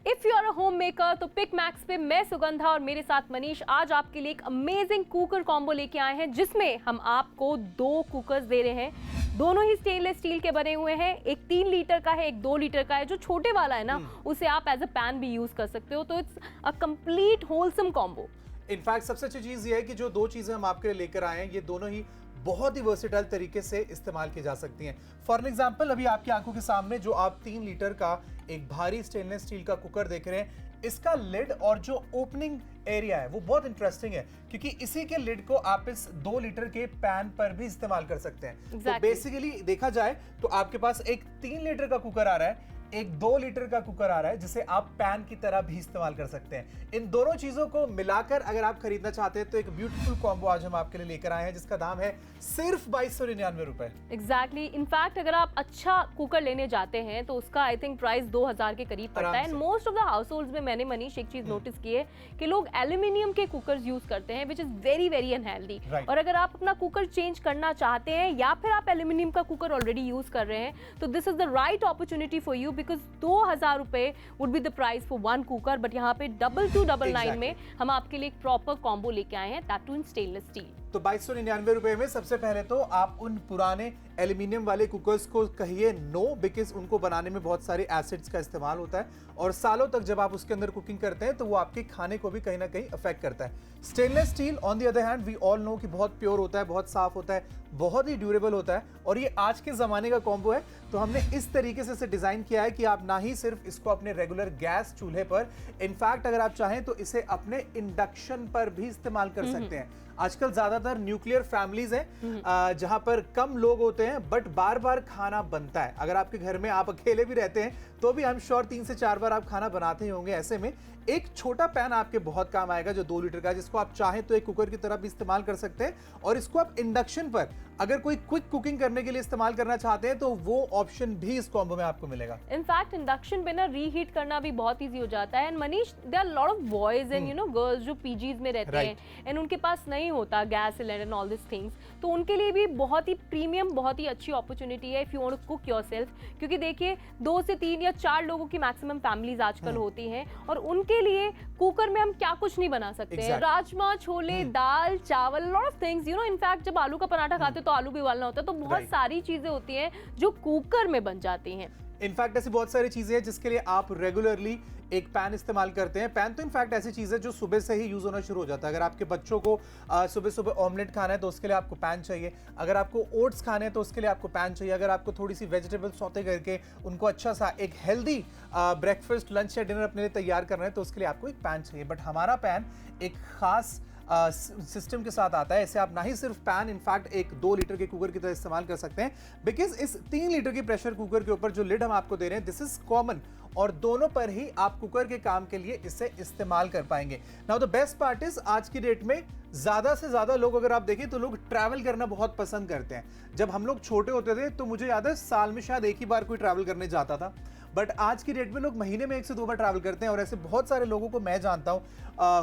If you are a home maker तो Pick Max पे मैं सुगंधा और मेरे साथ मनीष आज आपके लिए एक अमेजिंग कुकर कॉम्बो लेके आए हैं जिसमें हम आपको 2 कुकर्स दे रहे हैं। दोनों ही स्टेनलेस स्टील के बने हुए हैं। एक 3 लीटर का है, एक 2 लीटर का है। जो छोटे वाला है ना उसे आप एज अ पैन भी यूज कर सकते हो। तो it's a complete wholesome combo. In fact सबसे अच्छी चीज ये है कि जो 2 चीजें हम आपके लिए लेकर आए हैं ये दोनों ही बहुत ही वर्सेटाइल तरीके से इस्तेमाल की जा सकती हैं। फॉर एग्जांपल अभी आपकी आंखों के सामने जो आप 3 लीटर का एक भारी स्टेनलेस स्टील का कुकर देख रहे हैं, इसका लिड और जो ओपनिंग एरिया है वो बहुत इंटरेस्टिंग है क्योंकि इसी के लिड को आप इस 2 लीटर के पैन पर भी इस्तेमाल कर सकते हैं। तो बेसिकली देखा जाए तो आपके पास एक 3 लीटर का कुकर आ रहा है, एक 2 लीटर का कुकर आ रहा है जिसे आप पैन की तरह भी इस्तेमाल कर सकते हैं। इन दोनों चीजों को मिलाकर अगर आप खरीदना चाहते हैं तो एक ब्यूटीफुल कॉम्बो आज हम आपके लिए लेकर आए हैं जिसका दाम है सिर्फ 2299 रुपए। एग्जैक्टली। इनफैक्ट अगर आप अच्छा कुकर लेने जाते हैं तो उसका आई थिंक प्राइस 2000 के करीब पड़ता है। Most of the house holds में मैंने मनीष एक चीज नोटिस की है कि लोग एल्यूमिनियम के कुकर्स यूज करते हैं which is very very unhealthy. और अगर आप अपना कुकर चेंज करना चाहते हैं या फिर आप एल्यूमिनियम का कुकर ऑलरेडी यूज कर रहे हैं तो this is the right opportunity for you because 2000 रुपए would be the price for 1 cooker. But यहाँ पे 2299 में हम आपके लिए एक प्रॉपर कॉम्बो लेके आए हैं, that two in stainless steel. तो 2299 रुपए में सबसे पहले तो आप उन पुराने एल्यूमिनियम वाले कुकर्स को कहिए नो, बिकॉज उनको बनाने में बहुत सारे एसिड्स का इस्तेमाल होता है और सालों तक जब आप उसके अंदर कुकिंग करते हैं तो वो आपके खाने को भी कहीं ना कहीं अफेक्ट करता है। Stainless steel on the other hand we all know कि बहुत प्योर होता है, बहुत साफ होता है, बहुत ही ड्यूरेबल होता है और ये आज के जमाने का कॉम्बो है। तो हमने इस तरीके से इसे डिजाइन किया है कि आप ना ही सिर्फ इसको अपने रेगुलर गैस चूल्हे पर, इनफैक्ट अगर आप चाहें तो इसे अपने इंडक्शन पर भी इस्तेमाल कर सकते हैं। आजकल ज्यादातर न्यूक्लियर फैमिलीज हैं जहां पर कम लोग होते हैं बट बार बार खाना बनता है। अगर आपके घर में आप अकेले भी रहते हैं तो भी हम श्योर 3 से 4 बार आप खाना बनाते ही होंगे। ऐसे में एक छोटा पैन आपके बहुत काम आएगा जो 2 लीटर का है, जिसको आप चाहें तो एक कुकर की तरह भी इस्तेमाल कर सकते हैं और इसको आप इंडक्शन पर अगर कोई क्विक कुकिंग करने के लिए इस्तेमाल करना चाहते हैं तो वो ऑप्शन भी इस कॉम्बो में आपको मिलेगा। इनफैक्ट इंडक्शन पे ना रीहीट करना भी बहुत इजी हो जाता है। And Manish there are lot of boys and you know girls जो पीजीज में रहते हैं एंड उनके पास नहीं होता gas cylinder and all this things, तो उनके लिए भी बहुत ही प्रीमियम, बहुत ही अच्छी अपॉर्चुनिटी है if you want to cook yourself. क्योंकि देखिए 2 से 3 या 4 लोगों की मैक्सिमम फैमिलीज आजकल होती हैं और उनके लिए कुकर में हम क्या कुछ नहीं बना सकते हैं। राजमा, छोले, दाल, चावल, lot of things you know. In fact जब आलू का पराठा खाते तो आलू भी उबालना होता है, तो बहुत सारी चीजें होती हैं जो कुकर में बन जाती हैं। इनफैक्ट ऐसी बहुत सारी चीजें हैं जिसके लिए आप रेगुलरली एक पैन इस्तेमाल करते हैं। पैन तो इनफैक्ट ऐसी चीज है जो सुबह से ही यूज होना शुरू हो जाता है। अगर आपके बच्चों को सुबह सुबह ऑमलेट खाना है तो उसके लिए आपको पैन चाहिए। अगर आपको ओट्स खाने हैं तो उसके लिए आपको पैन चाहिए। अगर आपको थोड़ी सी वेजिटेबल सौते करके उनको अच्छा सा एक हेल्दी ब्रेकफास्ट, लंच या डिनर अपने लिए तैयार करना है तो उसके लिए आपको एक पैन चाहिए। बट हमारा पैन एक खास सिस्टम के साथ आता है। इसे आप ना ही सिर्फ पैन, इनफैक्ट एक 2 लीटर के कुकर की तरह इस्तेमाल कर सकते हैं बिकॉज इस 3 लीटर के प्रेशर कुकर के ऊपर जो लिड हम आपको दे रहे हैं दिस इज कॉमन और दोनों पर ही आप कुकर के काम के लिए इसे इस्तेमाल कर पाएंगे। Now the best part is आज की डेट में ज्यादा से ज्यादा लोग अगर आप देखें तो लोग ट्रैवल करना बहुत पसंद करते हैं। जब हम लोग छोटे होते थे तो मुझे याद है साल में शायद एक ही बार कोई ट्रैवल करने जाता था, बट आज की डेट में लोग महीने में 1 से 2 बार ट्रैवल करते हैं और ऐसे बहुत सारे लोगों को मैं जानता हूं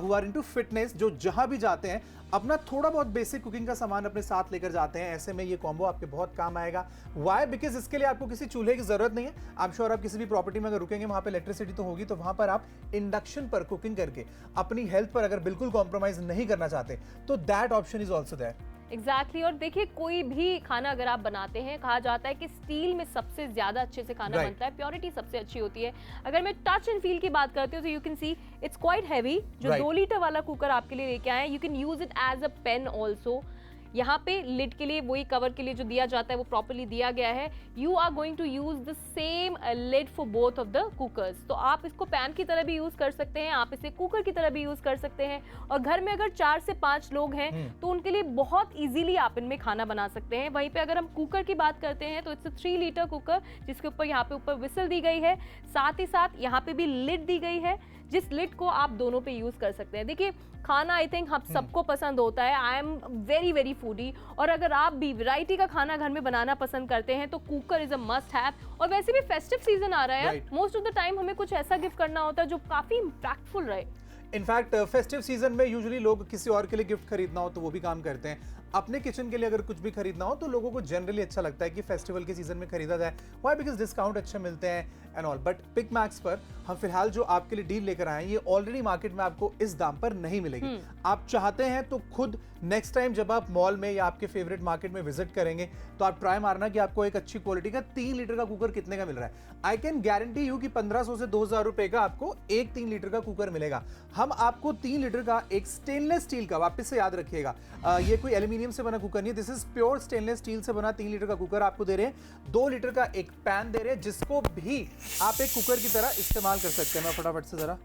हु आर इनटू फिटनेस जो जहां भी जाते हैं अपना थोड़ा बहुत बेसिक कुकिंग का सामान अपने साथ लेकर जाते हैं। ऐसे में ये कॉम्बो आपके बहुत काम आएगा। व्हाई? बिकॉज इसके लिए आपको किसी चूल्हे की जरूरत नहीं है। आप श्योर आप किसी भी प्रॉपर्टी में अगर रुकेंगे वहां पे इलेक्ट्रिसिटी तो होगी, तो वहां पर आप इंडक्शन पर कुकिंग करके अपनी हेल्थ पर अगर बिल्कुल कॉम्प्रोमाइज नहीं करना चाहते तो that option is also there. Exactly. और देखिए कोई भी खाना अगर आप बनाते हैं, कहा जाता है कि स्टील में सबसे ज्यादा अच्छे से खाना बनता है, प्योरिटी सबसे अच्छी होती है। अगर मैं टच एंड फील की बात करती हूँ तो you can see it's quite heavy. जो 2 लीटर वाला कुकर आपके लिए लेके आए हैं, you can use it as a pan also. यहाँ पे लिड के लिए, वही कवर के लिए जो दिया जाता है वो प्रॉपर्ली दिया गया है। You are going to use the same lid for both of the cookers. तो आप इसको पैन की तरह भी यूज कर सकते हैं, आप इसे कुकर की तरह भी यूज कर सकते हैं। और घर में अगर 4 से 5 लोग हैं तो उनके लिए बहुत इजीली आप इनमें खाना बना सकते हैं। वहीं पे अगर हम कुकर की बात करते हैं तो इट्स 3 लीटर कुकर जिसके ऊपर यहाँ पे ऊपर विसल दी गई है, साथ ही साथ यहाँ पे भी लिड दी गई है जिस लिड को आप दोनों पे यूज कर सकते हैं। देखिए खाना आई थिंक हम सबको पसंद होता है। I am very very foodie और अगर आप भी वैरायटी का खाना घर में बनाना पसंद करते हैं तो cooker is a must have. और वैसे भी फेस्टिव सीजन आ रहा है, मोस्ट ऑफ द टाइम हमें कुछ ऐसा गिफ्ट करना होता है जो काफी इम्पैक्टफुल रहे। इनफैक्ट फेस्टिव सीजन में यूजुअली लोग किसी और के लिए गिफ्ट खरीदना हो तो वो भी काम करते हैं। अपने किचन के लिए अगर कुछ भी खरीदना हो तो लोगों को जनरली अच्छा लगता है कि फेस्टिवल के सीजन में खरीदा जाए। व्हाई? बिकॉज डिस्काउंट अच्छे मिलते हैं and all, but Pick Max पर हम फिलहाल जो आपके लिए डील लेकर आए हैं ये ऑलरेडी मार्केट में आपको इस दाम पर नहीं मिलेगी। आप चाहते हैं तो खुद नेक्स्ट टाइम जब आप मॉल में या आपके फेवरेट मार्केट में विजिट करेंगे तो आप ट्राई मारना कि आपको एक अच्छी क्वालिटी का 3 लीटर का कुकर कितने का मिल रहा है। आई कैन गारंटी यू कि 1500 से 2000 रुपए का आपको एक 3 लीटर का कुकर मिलेगा। हम आपको 3 लीटर का एक स्टेनलेस स्टील का, वापस से याद रखिएगा, ये कोई एल्यूमिनियम से बना कुकर नहीं है, this is pure stainless steel से बना 3 लीटर का कुकर आपको दे रहे हैं। 2 लीटर का एक पैन दे रहे हैं जिसको भी आप एक कुकर की तरह इस्तेमाल कर सकते हैं। मैं फटाफट से जरा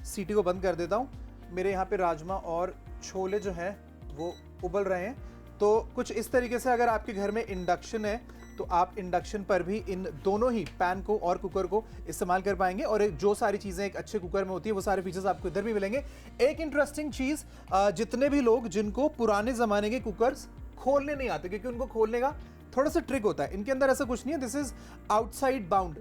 सीटी को बंद कर देता हूं। मेरे यहाँ पे राजमा और छोले जो हैं वो उबल रहे हैं। तो कुछ इस तरीके से अगर आपके घर में इंडक्शन है तो आप इंडक्शन पर भी इन दोनों ही पैन को और कुकर को इस्तेमाल कर पाएंगे, और जो सारी चीज़ें एक अच्छे कुकर में होती है वो सारे फीचर्स आपको इधर भी मिलेंगे। एक इंटरेस्टिंग चीज़, जितने भी लोग जिनको पुराने ज़माने के कुकर्स खोलने नहीं आते, क्योंकि उनको खोलने का थोड़ा सा ट्रिक होता है, इनके अंदर ऐसा कुछ नहीं है। दिस इज आउटसाइड बाउंड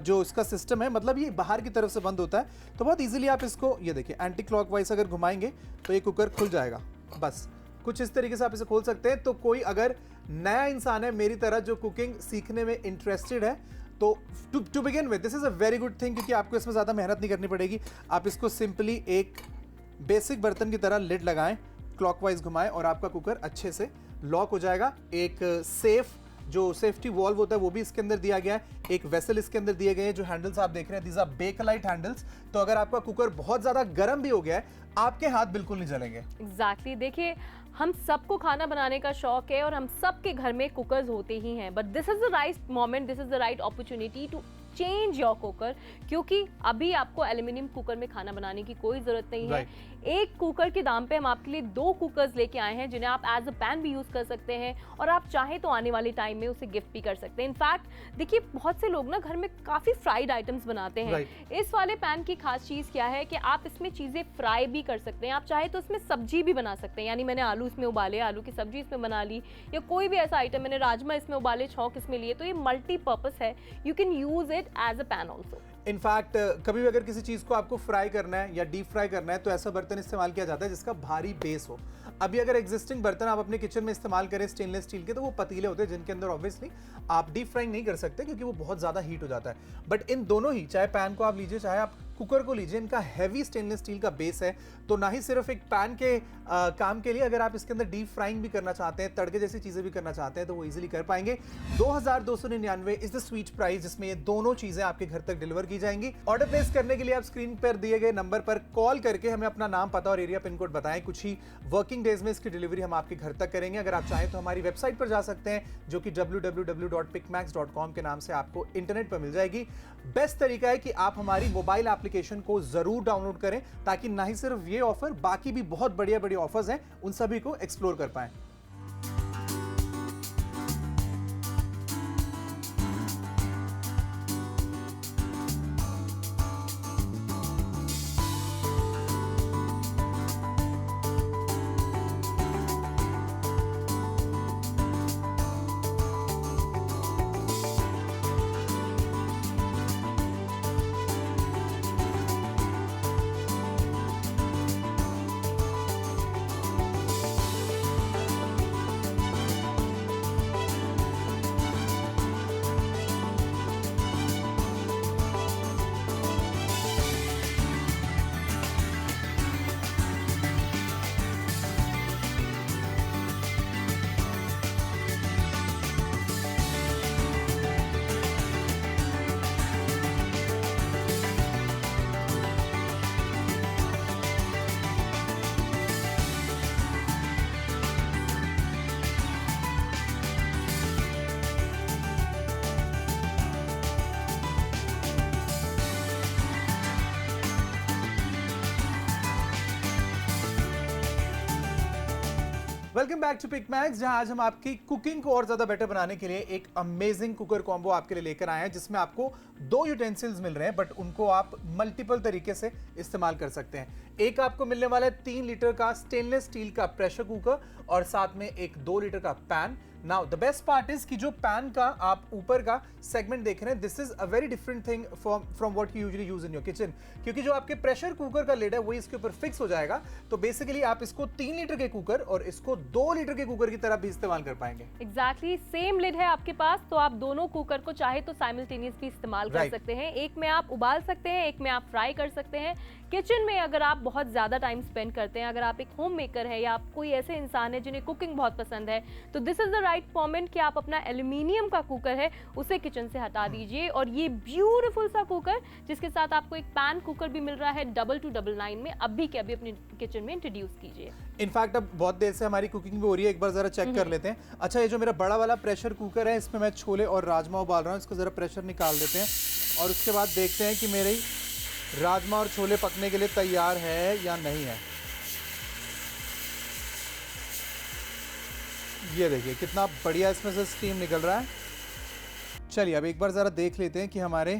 जो इसका सिस्टम है, मतलब ये बाहर की तरफ से बंद होता है, तो बहुत इजीली आप इसको, ये देखिए, एंटी क्लॉकवाइज अगर घुमाएंगे तो ये कुकर खुल जाएगा। बस कुछ इस तरीके से आप इसे खोल सकते हैं। तो कोई अगर नया इंसान है मेरी तरह जो कुकिंग सीखने में इंटरेस्टेड है, तो to begin with this is a very good thing, क्योंकि आपको इसमें ज़्यादा मेहनत नहीं करनी पड़ेगी। आप इसको सिंपली एक बेसिक बर्तन की तरह लिड लगाएं, क्लॉकवाइज घुमाएं और आपका कुकर अच्छे से लॉक हो जाएगा। एक सेफ जो सेफ्टी वॉल्व होता है वो भी इसके अंदर दिया गया है। एक वेसल इसके अंदर दिए गए हैं। जो हैंडल्स आप देख रहे हैं, दीज आर बेकलाइट हैंडल्स, तो अगर आपका कुकर बहुत ज़्यादा गर्म भी हो गया है आपके हाथ बिल्कुल नहीं जलेंगे। एग्जैक्टली देखिए, हम सबको खाना बनाने का शौक है और हम सबके घर में कुकर्स होते ही हैं, but this is the right moment, this is the right opportunity to change your cooker, क्योंकि अभी आपको एल्यूमिनियम कुकर में खाना बनाने की कोई जरूरत नहीं है। एक कुकर के दाम पे हम आपके लिए 2 कुकर्स लेके आए हैं जिन्हें आप एज अ पैन भी यूज कर सकते हैं, और आप चाहे तो आने वाले टाइम में उसे गिफ्ट भी कर सकते हैं। इनफैक्ट देखिए, बहुत से लोग ना घर में काफी फ्राइड आइटम्स बनाते हैं। इस वाले पैन की खास चीज क्या है कि आप इसमें चीजें फ्राई भी कर सकते हैं। आप चाहे तो इसमें सब्जी भी बना सकते हैं, यानी मैंने आलू इसमें उबाले, आलू की सब्जी इसमें बना ली, या कोई भी ऐसा आइटम, मैंने राजमा इसमें उबाले, छौंक इसमें लिए, तो ये मल्टीपर्पस है। You can use it as a pan also. In fact कभी भी अगर किसी चीज़ को आपको फ्राई करना है या डीप फ्राई करना है तो ऐसा बर्तन इस्तेमाल किया जाता है जिसका भारी बेस हो। अभी अगर एग्जिस्टिंग बर्तन आप अपने किचन में इस्तेमाल करें स्टेनलेस स्टील के, तो वो पतीले होते हैं जिनके अंदर ऑब्वियसली आप डीप फ्राइंग नहीं कर सकते क्योंकि वो बहुत ज़्यादा हीट हो जाता है। बट इन दोनों ही, चाहे पैन को आप लीजिए चाहे आप कुकर को लीजिए, इनका हैवी स्टेनलेस स्टील का बेस है। तो ना ही सिर्फ एक पैन के काम के लिए, अगर आप इसके अंदर डीप फ्राइंग भी करना चाहते हैं, तड़के जैसी चीज़ें भी करना चाहते हैं, तो वो इजीली कर पाएंगे। 2299 इज द स्वीट प्राइस जिसमें ये दोनों चीज़ें आपके घर तक डिलीवर की जाएंगी। ऑर्डर प्लेस करने के लिए आप स्क्रीन पर दिए गए नंबर पर कॉल करके हमें अपना नाम, पता और एरिया पिन कोड बताएं। कुछ ही वर्किंग डेज में इसकी डिलीवरी हम आपके घर तक करेंगे। अगर आप चाहें तो हमारी वेबसाइट पर जा सकते हैं जो कि www.picmax.com के नाम से आपको इंटरनेट पर मिल जाएगी। बेस्ट तरीका है कि आप हमारी मोबाइल एप्लीकेशन को जरूर डाउनलोड करें ताकि ना ही सिर्फ ये ऑफर, बाकी भी बहुत बढ़िया बढ़िया ऑफर्स हैं, उन सभी को एक्सप्लोर कर पाएं। Welcome back to Pick Max, जहां आज हम आपकी कुकिंग को और ज्यादा बेटर बनाने के लिए एक अमेजिंग कुकर कॉम्बो आपके लिए लेकर आए हैं, जिसमें आपको 2 यूटेंसिल्स मिल रहे हैं, बट उनको आप मल्टीपल तरीके से इस्तेमाल कर सकते हैं। एक आपको मिलने वाला है 3 लीटर का स्टेनलेस स्टील का प्रेशर कुकर और साथ में एक 2 लीटर का pan. Now the best part is कि जो पैन का आप ऊपर का सेगमेंट देख रहे हैं, this is a very different thing from what you usually use in your kitchen, क्योंकि जो आपके प्रेशर कुकर का लिड है वही इसके ऊपर फिक्स हो जाएगा। तो बेसिकली आप इसको 3 लीटर के कुकर और इसको 2 लीटर के कुकर की तरह भी इस्तेमाल कर पाएंगे। एग्जैक्टली सेम लिड है आपके पास, तो आप दोनों कुकर को चाहे तो साइमल्टेनियस भी इस्तेमाल कर सकते हैं। एक में आप उबाल सकते हैं, एक में आप फ्राई कर सकते हैं। किचन में अगर आप बहुत ज़्यादा टाइम स्पेंड करते हैं, अगर आप एक होम मेकर है या आप कोई ऐसे इंसान है जिन्हें कुकिंग बहुत पसंद है, तो this is the right moment कि आप अपना एल्यूमिनियम का कुकर है उसे किचन से हटा दीजिए और ये ब्यूटीफुल सा कुकर जिसके साथ आपको एक पैन कुकर भी मिल रहा है 2299 में, अभी के अभी अपने किचन में इंट्रोड्यूस कीजिए। इनफैक्ट अब बहुत देर से हमारी कुकिंग भी हो रही है, एक बार जरा चेक कर लेते हैं। अच्छा, ये जो मेरा बड़ा वाला प्रेशर कुकर है, इसमें मैं छोले और राजमा उबाल रहा हूँ, इसको जरा प्रेशर निकाल देते हैं और उसके बाद देखते हैं कि मेरे राजमा और छोले पकने के लिए तैयार है या नहीं है। ये देखिए कितना बढ़िया इसमें से स्टीम निकल रहा है। चलिए अब एक बार ज़रा देख लेते हैं कि हमारे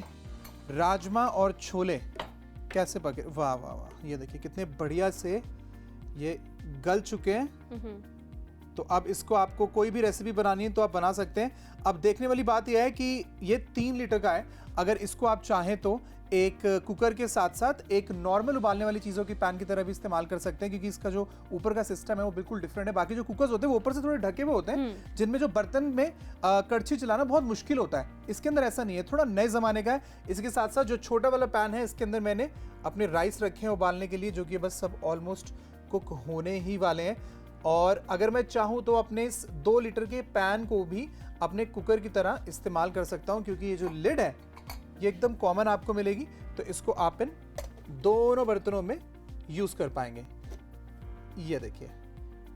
राजमा और छोले कैसे पके। वाह वाह वाह, ये देखिए कितने बढ़िया से ये गल चुके हैं। तो अब इसको आपको कोई भी रेसिपी बनानी है तो आप बना सकते हैं। अब देखने वाली बात यह है कि ये 3 लीटर का है, अगर इसको आप चाहें तो एक कुकर के साथ साथ एक नॉर्मल उबालने वाली चीज़ों की पैन की तरह भी इस्तेमाल कर सकते हैं, क्योंकि इसका जो ऊपर का सिस्टम है वो बिल्कुल डिफरेंट है। बाकी जो कुकर्स होते हैं वो ऊपर से थोड़े ढके हुए होते हैं, जिनमें जो बर्तन में कड़छी चलाना बहुत मुश्किल होता है। इसके अंदर ऐसा नहीं है, थोड़ा नए ज़माने का है। इसके साथ साथ जो छोटा वाला पैन है, इसके अंदर मैंने अपने राइस रखे हैं उबालने के लिए, जो कि बस सब ऑलमोस्ट कुक होने ही वाले हैं। और अगर मैं चाहूँ तो अपने इस 2 लीटर के पैन को भी अपने कुकर की तरह इस्तेमाल कर सकता हूँ, क्योंकि ये जो लिड है ये एकदम कॉमन आपको मिलेगी, तो इसको आप इन दोनों बर्तनों में यूज कर पाएंगे। ये देखिए,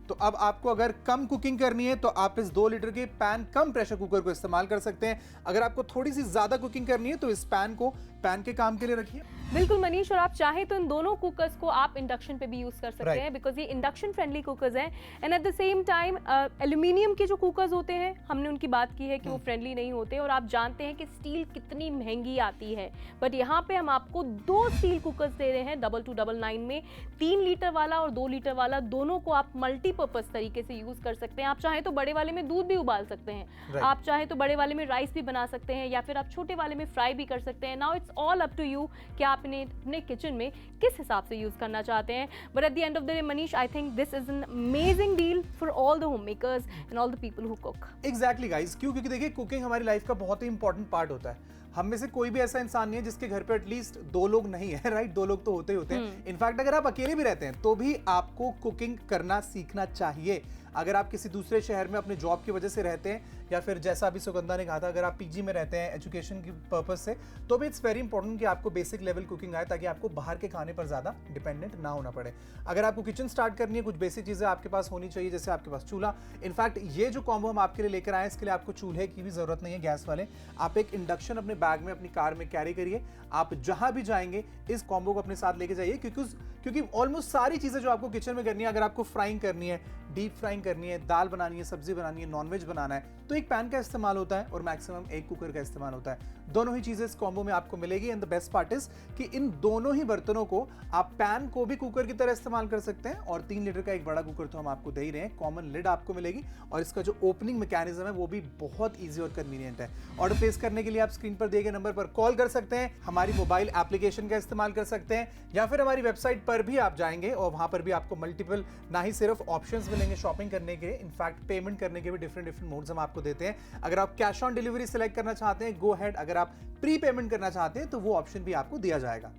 तो अब आपको अगर कम कुकिंग करनी है तो आप इस 2 लीटर के पैन कम प्रेशर कुकर को इस्तेमाल कर सकते हैं। अगर आपको थोड़ी सी ज्यादा कुकिंग करनी है तो इस पैन को पैन के काम के लिए रखिए। बिल्कुल मनीष, और आप चाहें तो इन दोनों कुकर्स को आप इंडक्शन पे भी यूज कर सकते हैं, बिकॉज ये इंडक्शन फ्रेंडली कुकर्स हैं। And at the same time aluminium के जो कुकर्स होते हैं, हमने उनकी बात की है कि वो फ्रेंडली नहीं होते, और आप जानते हैं कि स्टील कितनी महंगी आती है। बट यहाँ पे हम आपको 2 स्टील कुकर्स दे रहे हैं 2299 में, 3 लीटर वाला और 2 लीटर वाला, दोनों को आप मल्टीपर्पज तरीके से यूज कर सकते हैं। आप चाहें तो बड़े वाले में दूध भी उबाल सकते हैं, आप चाहें तो बड़े वाले में राइस भी बना सकते हैं, या फिर आप छोटे वाले में फ्राई भी कर सकते हैं। Now it's all up to you कि आप इन्हें अपने किचन में किस हिसाब से यूज करना चाहते हैं। But at the end of the day Manish, I think this is an amazing deal for all the home makers and all the people who cook. Exactly guys, क्योंकि देखिए कुकिंग हमारी लाइफ का बहुत ही इंपॉर्टेंट पार्ट होता है। हम में से कोई भी ऐसा इंसान नहीं है जिसके घर पे एटलीस्ट 2 लोग नहीं है, राइट? 2 लोग तो होते ही होते हैं। इनफैक्ट अगर आप अकेले भी रहते हैं तो भी आपको कुकिंग करना सीखना चाहिए। अगर आप किसी दूसरे शहर में अपने जॉब की वजह से रहते हैं, या फिर जैसा अभी सुगंधा ने कहा था अगर आप पीजी में रहते हैं एजुकेशन की पर्पस से, तो भी इट्स वेरी इंपॉर्टेंट कि आपको बेसिक लेवल कुकिंग आए, ताकि आपको बाहर के खाने पर ज़्यादा डिपेंडेंट ना होना पड़े। अगर आपको किचन स्टार्ट करनी है, कुछ बेसिक चीज़ें आपके पास होनी चाहिए, जैसे आपके पास चूल्हा। इनफैक्ट ये जो कॉम्बो हम आपके लिए लेकर आए, इसके लिए आपको चूल्हे की भी ज़रूरत नहीं है, गैस वाले। आप एक इंडक्शन अपने बैग में अपनी कार में कैरी करिए, आप जहाँ भी जाएंगे इस कॉम्बो को अपने साथ लेके जाइए, क्योंकि ऑलमोस्ट सारी चीज़ें जो आपको किचन में करनी है, अगर आपको फ्राइंग करनी है, डीप फ्राइंग करनी है, दाल बनानी है, सब्जी बनानी है, नॉनवेज बनाना है, तो एक पैन का इस्तेमाल होता है और मैक्सिमम एक कुकर का इस्तेमाल होता है। दोनों ही चीज़ें इस कॉम्बो में आपको मिलेगी। And the best part is कि इन दोनों ही बर्तनों को आप पैन को भी कुकर की तरह इस्तेमाल कर सकते हैं, और 3 लीटर का एक बड़ा कुकर तो हम आपको दे ही रहे हैं। कॉमन लिड आपको मिलेगी, और इसका जो ओपनिंग मैकेनिज्म है वो भी बहुत ईजी और कन्वीनियंट है। ऑर्डर प्लेस करने के लिए आप स्क्रीन पर दिए गए नंबर पर कॉल कर सकते हैं, हमारी मोबाइल एप्लीकेशन का इस्तेमाल कर सकते हैं, या फिर हमारी वेबसाइट पर भी आप जाएंगे और वहां पर भी आपको मल्टीपल ना ही सिर्फ ऑप्शंस मिलेंगे शॉपिंग करने के, इनफैक्ट पेमेंट करने के भी डिफरेंट मोड्स हम आपको देते हैं। अगर आप कैश ऑन डिलीवरी सेलेक्ट करना चाहते हैं, गो हेड। अगर आप प्री पेमेंट करना चाहते हैं तो वो ऑप्शन भी आपको दिया जाएगा।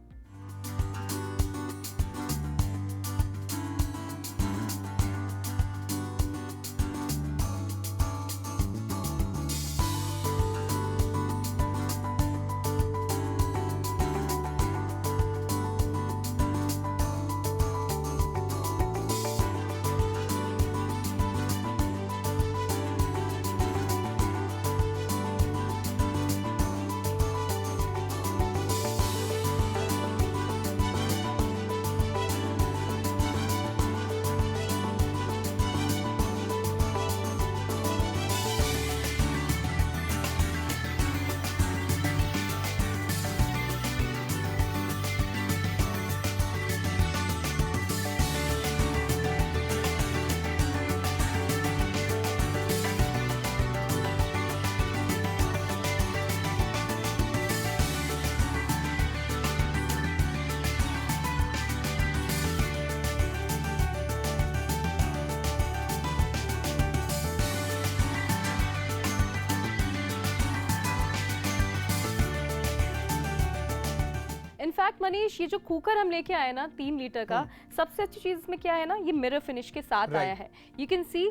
इनफैक्ट मनीष, ये जो कुकर हम लेके आए ना 3 लीटर का, सबसे अच्छी चीज इसमें क्या है ना, ये मिरर फिनिश के साथ आया है। यू कैन सी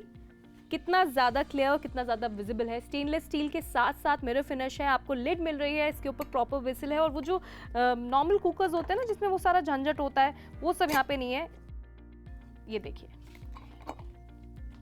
कितना ज़्यादा क्लियर और कितना ज़्यादा विजिबल है। स्टेनलेस स्टील के साथ साथ मिरर फिनिश है, आपको लिड मिल रही है, इसके ऊपर प्रॉपर विसल है। और वो जो नॉर्मल कुकर्स होते हैं ना जिसमें वो सारा झंझट होता है, वो सब यहाँ पे नहीं है। ये देखिए,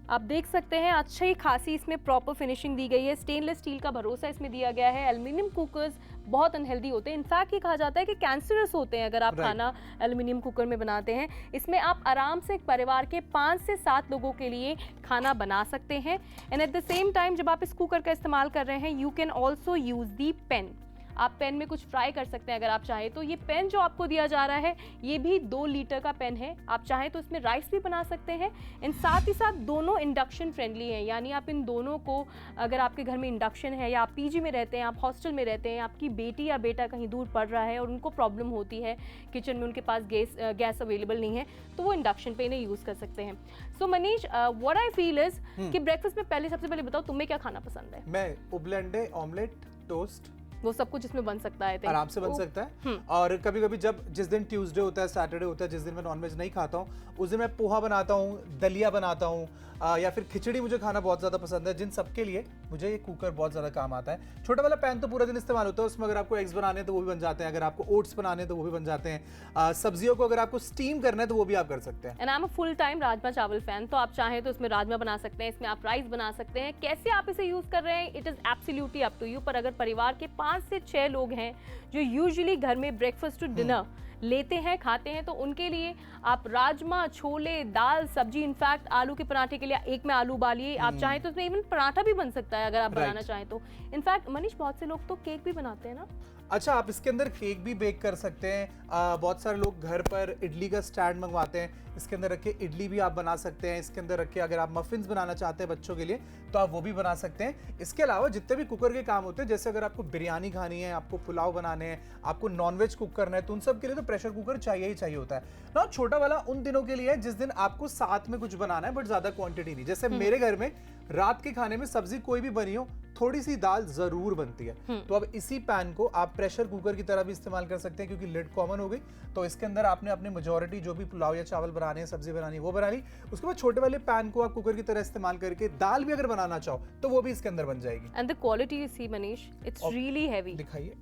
आप देख सकते हैं अच्छी खासी इसमें प्रॉपर फिनिशिंग दी गई है। स्टेनलेस स्टील का भरोसा इसमें दिया गया है। एल्युमिनियम कुकर्स बहुत अनहेल्दी होते हैं, इनफैक्ट ये कहा जाता है कि कैंसरस होते हैं अगर आप खाना एल्युमिनियम कुकर में बनाते हैं। इसमें आप आराम से एक परिवार के 5 से 7 लोगों के लिए खाना बना सकते हैं। And at the same time जब आप इस कुकर का इस्तेमाल कर रहे हैं, you can also use the pan. आप पेन में कुछ फ्राई कर सकते हैं अगर आप चाहें तो। ये पेन जो आपको दिया जा रहा है, ये भी 2 लीटर का पेन है। आप चाहें तो इसमें राइस भी बना सकते हैं। एंड साथ ही साथ दोनों इंडक्शन फ्रेंडली हैं, यानी आप इन दोनों को, अगर आपके घर में इंडक्शन है या आप पीजी में रहते हैं, आप हॉस्टल में रहते हैं, आपकी बेटी या बेटा कहीं दूर पढ़ रहा है और उनको प्रॉब्लम होती है किचन में, उनके पास गैस अवेलेबल नहीं है, तो वो इंडक्शन पे इन्हें यूज़ कर सकते हैं। So Manish, what I feel is कि ब्रेकफास्ट में सबसे पहले बताओ तुम्हें क्या खाना पसंद है? मैं उबले अंडे, ऑमलेट, टोस्ट, वो सब कुछ इसमें बन सकता है। आराम से बन सकता है। और कभी कभी जिस दिन ट्यूसडे होता है, सैटरडे होता है, जिस दिन मैं नॉनवेज नहीं खाता हूँ, उस दिन मैं पोहा बनाता हूँ, दलिया बनाता हूँ, या फिर खिचड़ी मुझे खाना बहुत ज़्यादा पसंद है, जिन सबके लिए मुझे ये कुकर बहुत ज़्यादा काम आता है। छोटा वाला पैन तो पूरा दिन इस्तेमाल होता है, उसमें अगर आपको एग्स बनाने हैं तो वो भी बन जाते हैं, अगर आपको ओट्स बनाने हैं तो वो भी बन जाते हैं, सब्जियों को अगर आपको स्टीम करना है तो वो भी आप कर सकते हैं। And I am a full time rajma चावल फैन, तो आप चाहें तो इसमें राजमा बना सकते हैं, इसमें आप राइस बना सकते हैं। कैसे आप इसे यूज़ कर रहे हैं, it is absolutely up to you. पर अगर परिवार के 5 से 6 लोग हैं जो यूजुअली घर में ब्रेकफास्ट टू डिनर लेते हैं, खाते हैं, तो उनके लिए आप राजमा, छोले, दाल, सब्जी, इनफैक्ट आलू के पराठे के लिए एक में आलू उबालिए। आप चाहें तो इसमें इवन पराठा भी बन सकता है अगर आप बनाना चाहें तो। इनफैक्ट मनीष, बहुत से लोग तो केक भी बनाते हैं ना। अच्छा, आप इसके अंदर केक भी बेक कर सकते हैं। बहुत सारे लोग घर पर इडली का स्टैंड मंगवाते हैं, इसके अंदर रख के इडली भी आप बना सकते हैं। इसके अंदर रख के अगर आप मफिन्स बनाना चाहते हैं बच्चों के लिए तो आप वो भी बना सकते हैं। इसके अलावा जितने भी कुकर के काम होते हैं, जैसे अगर आपको बिरयानी खानी है, आपको पुलाव बनाने हैं, आपको नॉनवेज कुक करना है, तो उन सब के लिए तो प्रेशर कुकर चाहिए ही चाहिए होता है ना। छोटा वाला उन दिनों के लिए है जिस दिन आपको साथ में कुछ बनाना है बट ज्यादा क्वांटिटी नहीं। जैसे मेरे घर में रात के खाने में सब्जी कोई भी बनी हो, थोड़ी सी दाल जरूर बनती है, तो अब इसी पैन को आप प्रेशर कुकर की तरह भी इस्तेमाल कर सकते हैं, क्योंकि लिड कॉमन हो गई। तो इसके अंदर आपने अपने मेजॉरिटी जो भी पुलाव या चावल बनाने हैं, सब्जी बनानी है, वो बना ली। उसके बाद छोटे वाले पैन को आप कुकर की तरह इस्तेमाल करके दाल भी अगर बनाना चाहो तो वो भी इसके अंदर बन जाएगी। And the quality you see Manish, it's really heavy. दिखाइए,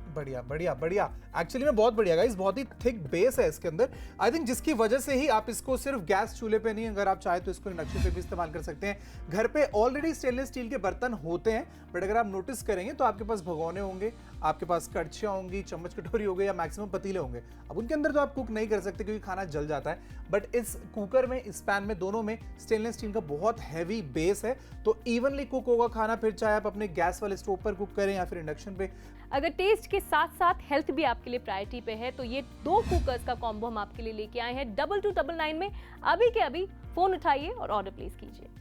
बढ़िया बढ़िया बढ़िया, एक्चुअली में बहुत बढ़िया गाइस, बहुत ही थिक बेस है इसके अंदर। आई थिंक जिसकी वजह से ही आप इसको सिर्फ गैस चूल्हे पे नहीं, अगर आप चाहे तो इसको इंडक्शन पे भी इस्तेमाल कर सकते हैं। घर पे ऑलरेडी स्टेनलेस स्टील के बर्तन होते हैं, बट अगर आप नोटिस करेंगे तो आपके पास भगोने होंगे, आपके पास कड़छियाँ होंगी, चम्मच कटोरी होंगे, या मैक्सिमम पतीले होंगे। अब उनके अंदर तो आप कुक नहीं कर सकते क्योंकि खाना जल जाता है, बट इस कुकर में, इस पैन में, दोनों में स्टेनलेस स्टील का बहुत हैवी बेस है, तो इवनली कुक होगा खाना। फिर चाहे आप अपने गैस वाले स्टोव पर कुक करें या फिर इंडक्शन पे। अगर टेस्ट के साथ साथ हेल्थ भी आपके लिए प्रायोरिटी पे है, तो ये 2 कुकर्स का कॉम्बो हम आपके लिए लेके आए हैं 2299 में। अभी के अभी फोन उठाइए और ऑर्डर प्लेस कीजिए।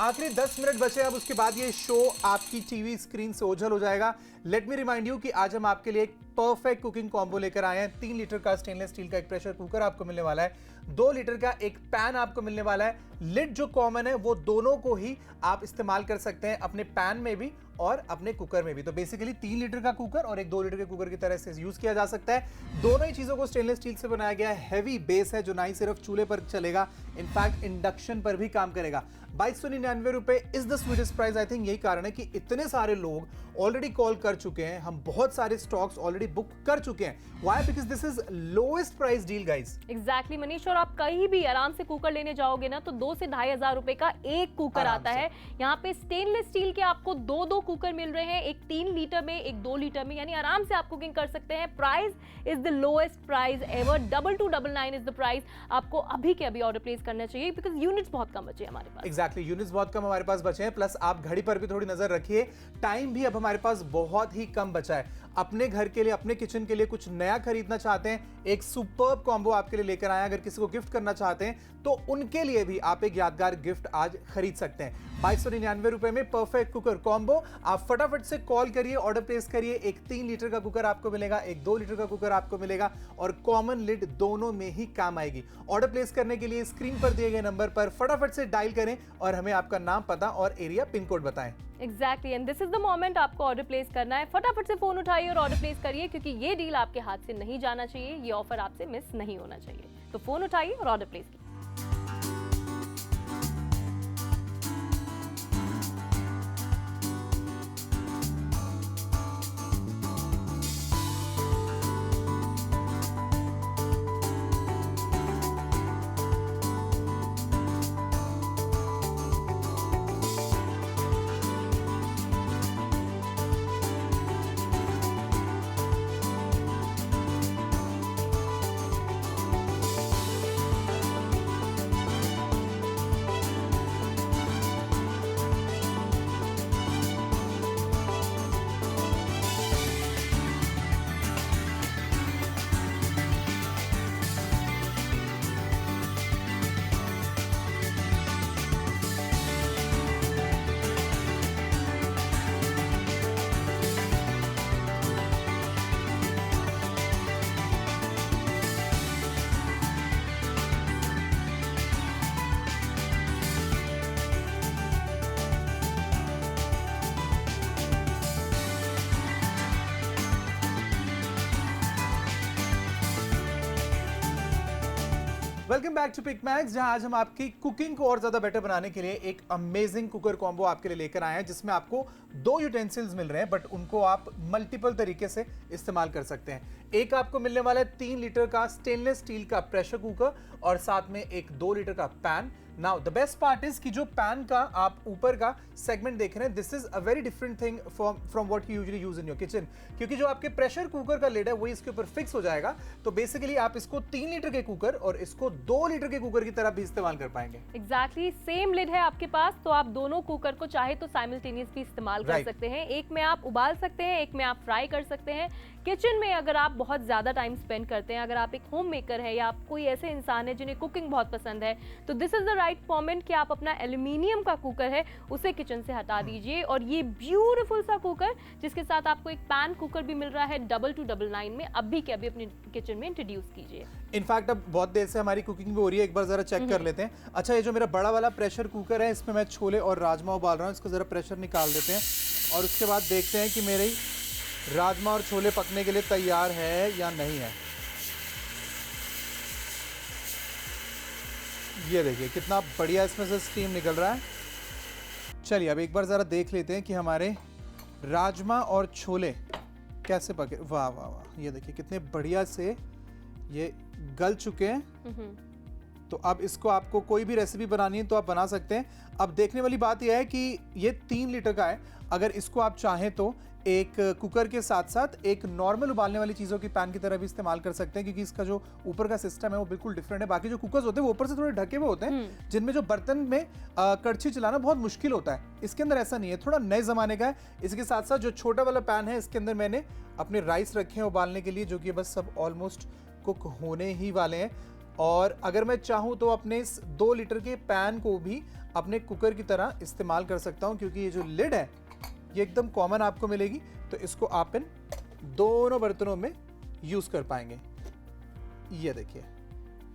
आखिरी 10 मिनट बचे, अब उसके बाद ये शो आपकी टीवी स्क्रीन से ओझल हो जाएगा। लेट मी रिमाइंड यू कि आज हम आपके लिए एक परफेक्ट कुकिंग कॉम्बो लेकर आए हैं। 3 लीटर का स्टेनलेस स्टील का एक प्रेशर कुकर आपको मिलने वाला है 2 लीटर का एक पैन आपको मिलने वाला है। लिड जो कॉमन है वो दोनों को ही आप इस्तेमाल कर सकते हैं, अपने पैन में भी और अपने कुकर में भी। तो बेसिकली 3 लीटर का कुकर और एक 2 लीटर के कुकर की तरह से यूज किया जा सकता है। दोनों ही चीजों को स्टेनलेस स्टील से बनाया गया है। हैवी बेस है जो ना ही सिर्फ चूल्हे पर चलेगा, इनफैक्ट इंडक्शन पर भी काम करेगा। 2299 रुपए is the sweetest price. I think यही कारण है कि इतने सारे लोग ऑलरेडी कॉल कर चुके हैं, हम बहुत सारे स्टॉक्स ऑलरेडी बुक कर चुके हैं। Why? Because this is lowest price deal guys. Exactly Manish, और आप कहीं भी आराम से कुकर लेने जाओगे ना तो 2 से 2,500 रुपए का एक कुकर आता है। यहाँ पे स्टेनलेस स्टील के आपको 2 कुकर मिल रहे हैं, एक 3 लीटर में, एक 2 लीटर में, यानी आराम से आप कुकिंग कर सकते हैं। Price is the lowest price ever. 2299 is the price. आपको अभी के अभी ऑर्डर प्लेस करना चाहिए बिकॉज यूनिट्स बहुत कम बचे हमारे पास। एग्जैक्टली, यूनिट्स बहुत कम हमारे पास बचे हैं। प्लस आप घड़ी पर भी थोड़ी नजर रखिए, टाइम भी अब हमारे पास बहुत ही कम बचा है। अपने घर के लिए, अपने किचन के लिए कुछ नया खरीदना चाहते हैं, एक सुपर्ब कॉम्बो आपके लिए लेकर आए। अगर किसी को गिफ्ट करना चाहते हैं तो उनके लिए भी आप एक यादगार गिफ्ट आज खरीद सकते हैं। 2299 रुपए में परफेक्ट कुकर कॉम्बो। आप फटाफट से कॉल करिए, ऑर्डर प्लेस करिए। एक 3 लीटर का कुकर आपको मिलेगा, एक 2 लीटर का कुकर आपको मिलेगा और कॉमन लिड दोनों में ही काम आएगी। ऑर्डर प्लेस करने के लिए स्क्रीन पर दिए गए नंबर पर फटाफट से डायल करें और हमें आपका नाम, पता और एरिया पिन कोड बताएं। Exactly, and this is the moment आपको ऑर्डर प्लेस करना है। फटाफट से फोन उठाइए और ऑर्डर प्लेस करिए क्योंकि ये डील आपके हाथ से नहीं जाना चाहिए, ये ऑफर आपसे मिस नहीं होना चाहिए। तो फोन उठाइए और ऑर्डर प्लेस कीजिए। Welcome back to Pick Max, जहां आज हम आपकी कुकिंग को और ज्यादा बेटर बनाने के लिए एक अमेजिंग कुकर कॉम्बो आपके लिए लेकर आए हैं, जिसमें आपको 2 यूटेंसिल्स मिल रहे हैं, बट उनको आप मल्टीपल तरीके से इस्तेमाल कर सकते हैं। एक आपको मिलने वाला है 3 लीटर का स्टेनलेस स्टील का प्रेशर कुकर और साथ में एक 2 लीटर का pan. Now the best part is कि जो पैन का आप ऊपर का सेगमेंट देख रहे हैं, this is a very different thing from what you usually use in your kitchen, क्योंकि जो आपके प्रेशर कुकर का लिड है वही इसके ऊपर फिक्स हो जाएगा। तो बेसिकली आप इसको 3 लीटर के कुकर और इसको 2 लीटर के कुकर की तरह भी इस्तेमाल कर पाएंगे। एग्जैक्टली, सेम लिड है आपके पास, तो आप दोनों कुकर को चाहे तो साइमल्टेनियसली इस्तेमाल कर सकते हैं। एक में आप उबाल सकते हैं, एक में आप फ्राई कर सकते हैं। किचन में अगर आप बहुत ज़्यादा टाइम स्पेंड करते हैं, अगर आप एक होम मेकर है या आप कोई ऐसे इंसान है जिन्हें कुकिंग बहुत पसंद है, तो this is the right moment कि आप अपना एल्यूमिनियम का कुकर है उसे किचन से हटा दीजिए और ये ब्यूटीफुल सा कुकर जिसके साथ आपको एक पैन कुकर भी मिल रहा है 2299 में, अभी के अभी अपने किचन में इंट्रोड्यूस कीजिए। इनफैक्ट अब बहुत देर से हमारी कुकिंग भी हो रही है, एक बार जरा चेक कर लेते हैं। अच्छा, ये जो मेरा बड़ा वाला प्रेशर कुकर है, इसमें मैं छोले और राजमा उबाल रहा हूँ, इसको जरा प्रेशर निकाल देते हैं और उसके बाद देखते हैं कि मेरे राजमा और छोले पकने के लिए तैयार है या नहीं है। ये देखिए कितना बढ़िया इसमें से स्टीम निकल रहा है। चलिए अब एक बार ज़रा देख लेते हैं कि हमारे राजमा और छोले कैसे पके। वाह वाह वाह, ये देखिए कितने बढ़िया से ये गल चुके हैं। तो अब इसको आपको कोई भी रेसिपी बनानी है तो आप बना सकते हैं। अब देखने वाली बात यह है कि ये 3 लीटर का है, अगर इसको आप चाहें तो एक कुकर के साथ साथ एक नॉर्मल उबालने वाली चीज़ों की पैन की तरह भी इस्तेमाल कर सकते हैं, क्योंकि इसका जो ऊपर का सिस्टम है वो बिल्कुल डिफरेंट है। बाकी जो कुकर्स होते हैं वो ऊपर से थोड़े ढके हुए होते हैं, जिनमें जो बर्तन में कड़छी चलाना बहुत मुश्किल होता है। इसके अंदर ऐसा नहीं है, थोड़ा नए ज़माने का है। इसके साथ साथ जो छोटा वाला पैन है, इसके अंदर मैंने अपने राइस रखे हैं उबालने के लिए, जो कि बस सब ऑलमोस्ट कुक होने ही वाले हैं। और अगर मैं चाहूँ तो अपने इस 2 लीटर के पैन को भी अपने कुकर की तरह इस्तेमाल कर सकता हूँ, क्योंकि ये जो लिड है ये एकदम कॉमन आपको मिलेगी, तो इसको आप इन दोनों बर्तनों में यूज कर पाएंगे। ये देखिए,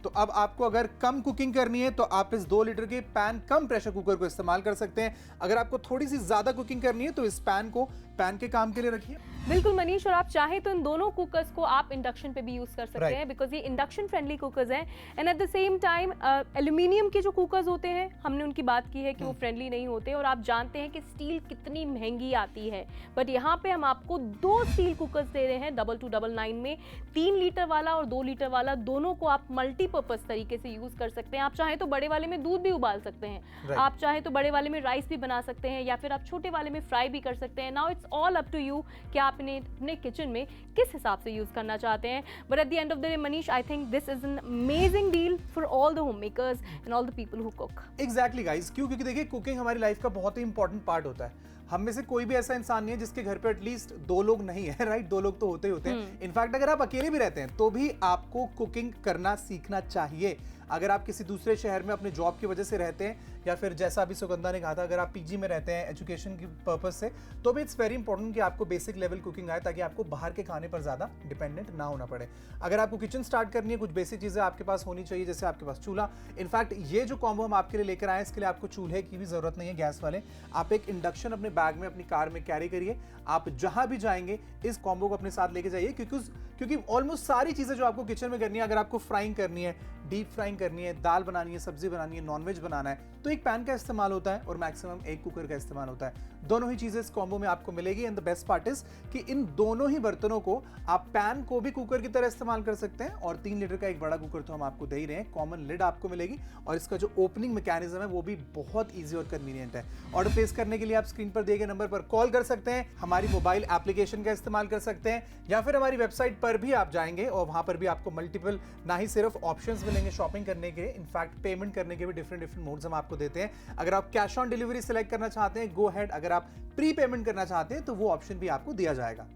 तो अब आपको अगर कम कुकिंग करनी है तो आप इस 2 लीटर के पैन कम प्रेशर कुकर को इस्तेमाल कर सकते हैं। अगर आपको थोड़ी सी ज्यादा कुकिंग करनी है तो इस पैन को पैन के काम के लिए रखिए। बिल्कुल मनीष, और आप चाहें तो इन दोनों कुकर्स को आप इंडक्शन पे भी यूज कर सकते Right. हैं, बिकॉज ये इंडक्शन फ्रेंडली कुकर्स हैं। And at the same time aluminium के जो कुकर्स होते हैं, हमने उनकी बात की है कि वो फ्रेंडली नहीं होते, और आप जानते हैं कि स्टील कितनी महंगी आती है। बट यहाँ पे हम आपको 2 स्टील कुकर्स दे रहे हैं 2299 में। 3 लीटर वाला और 2 लीटर वाला, दोनों को आप मल्टीपर्पज तरीके से यूज कर सकते हैं। आप चाहें तो बड़े वाले में दूध भी उबाल सकते हैं, Right. आप चाहे तो बड़े वाले में राइस भी बना सकते हैं, या फिर आप छोटे वाले में फ्राई भी कर सकते हैं। Now it's all up to you कि आप इन्हें अपने किचन में किस हिसाब से यूज करना चाहते हैं। But at the end of the day Manish, I think this is an amazing deal for all the home makers and all the people who cook. Exactly guys, क्यों? क्योंकि देखिए कुकिंग हमारी लाइफ का बहुत ही इंपॉर्टेंट पार्ट होता है। हम में से कोई भी ऐसा इंसान नहीं है जिसके घर पे एटलीस्ट 2 लोग नहीं है, राइट? 2 लोग तो होते ही होते हैं। इनफैक्ट अगर आप अकेले भी रहते हैं तो भी आपको कुकिंग करना सीखना चाहिए। अगर आप किसी दूसरे शहर में अपने जॉब की वजह से रहते हैं, या फिर जैसा अभी सुगंधा ने कहा था, अगर आप पीजी में रहते हैं एजुकेशन की पर्पस से, तो भी इट्स वेरी इंपॉर्टेंट कि आपको बेसिक लेवल कुकिंग आए, ताकि आपको बाहर के खाने पर ज़्यादा डिपेंडेंट ना होना पड़े। अगर आपको किचन स्टार्ट करनी है, कुछ बेसिक चीज़ें आपके पास होनी चाहिए, जैसे आपके पास चूल्हा। इनफैक्ट ये जो कॉम्बो हम आपके लिए लेकर आए, इसके लिए आपको चूल्हे की भी ज़रूरत नहीं है, गैस वाले। आप एक इंडक्शन अपने बैग में, अपनी कार में कैरी करिए। आप जहाँ भी जाएंगे इस कॉम्बो को अपने साथ लेके जाइए, क्योंकि ऑलमोस्ट सारी चीज़ें जो आपको किचन में करनी है, अगर आपको फ्राइंग करनी है, डीप फ्राइंग करनी है, दाल बनानी है, सब्जी बनानी है, नॉनवेज बनाना है, तो एक पैन का इस्तेमाल होता है और मैक्सिमम एक कुकर का इस्तेमाल होता है। दोनों ही चीजें इस कॉम्बो में आपको मिलेगी। And the best part is कि इन दोनों ही बर्तनों को आप पैन को भी कुकर की तरह इस्तेमाल कर सकते हैं, और 3 लीटर का एक बड़ा कुकर तो हम आपको दे ही रहे हैं। कॉमन लिड आपको मिलेगी, और इसका जो ओपनिंग मैकेनिज्म है वो भी बहुत ईजी और कन्वीनियंट है। ऑर्डर प्लेस करने के लिए आप स्क्रीन पर दिए गए नंबर पर कॉल कर सकते हैं, हमारी मोबाइल एप्लीकेशन का इस्तेमाल कर सकते हैं, या फिर हमारी वेबसाइट पर भी आप जाएंगे और वहां पर भी आपको मल्टीपल, ना ही सिर्फ ऑप्शंस मिलेंगे शॉपिंग करने के, इनफैक्ट पेमेंट करने के भी डिफरेंट मोड्स हम आपको देते हैं। अगर आप कैश ऑन डिलीवरी सिलेक्ट करना चाहते हैं, गो हेड। अगर आप प्री पेमेंट करना चाहते हैं तो वो ऑप्शन भी आपको दिया जाएगा।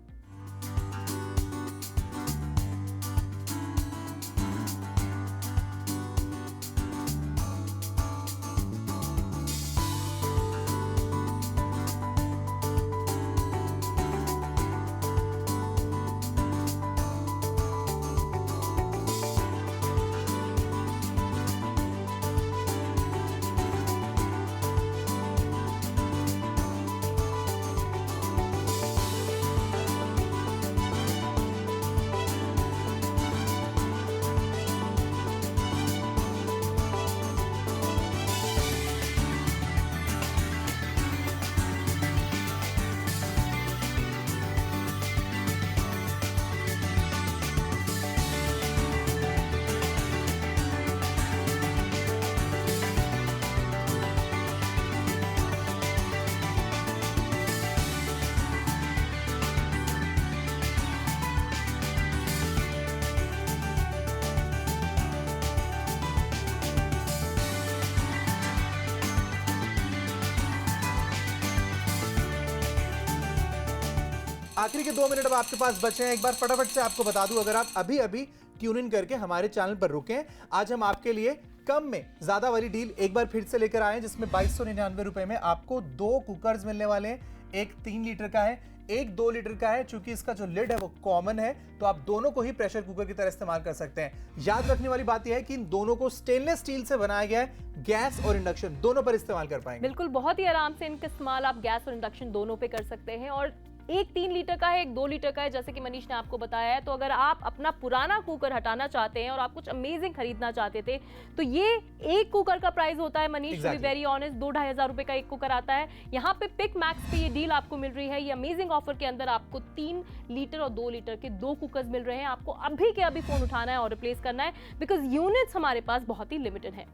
आखिरी के 2 मिनट अब आपके पास बचे हैं। एक बार फटाफट से आपको बता दूं, अगर आप अभी अभी ट्यून इन करके हमारे चैनल पर रुके हैं, आज हम आपके लिए कम में ज्यादा वाली डील एक बार फिर से लेकर आए हैं, जिसमें 2299 रुपए में आपको 2 कुकर्स मिलने वाले हैं। एक 3 लीटर का है, एक 2 लीटर का है। चूंकि इसका जो लिड है वो कॉमन है, तो आप दोनों को ही प्रेशर कुकर की तरह इस्तेमाल कर सकते हैं। याद रखने वाली बात यह है कि इन दोनों को स्टेनलेस स्टील से बनाया गया है, गैस और इंडक्शन दोनों पर इस्तेमाल कर पाएंगे। बिल्कुल, बहुत ही आराम से इनका इस्तेमाल आप गैस और इंडक्शन दोनों पे कर सकते हैं। और एक 3 लीटर का है, एक 2 लीटर का है, जैसे कि मनीष ने आपको बताया है। तो अगर आप अपना पुराना कुकर हटाना चाहते हैं और आप कुछ अमेजिंग खरीदना चाहते थे, तो ये एक कुकर का प्राइस होता है Manish, to be very honest, 2-2,500 रुपए का एक कुकर आता है। यहाँ पे पिक मैक्स पे ये डील आपको मिल रही है। ये अमेजिंग ऑफर के अंदर आपको 3 लीटर और 2 लीटर के 2 कुकर्स मिल रहे हैं। आपको अभी के अभी फोन उठाना है, ऑर्डर प्लेस करना है, बिकॉज यूनिट्स हमारे पास बहुत ही लिमिटेड है।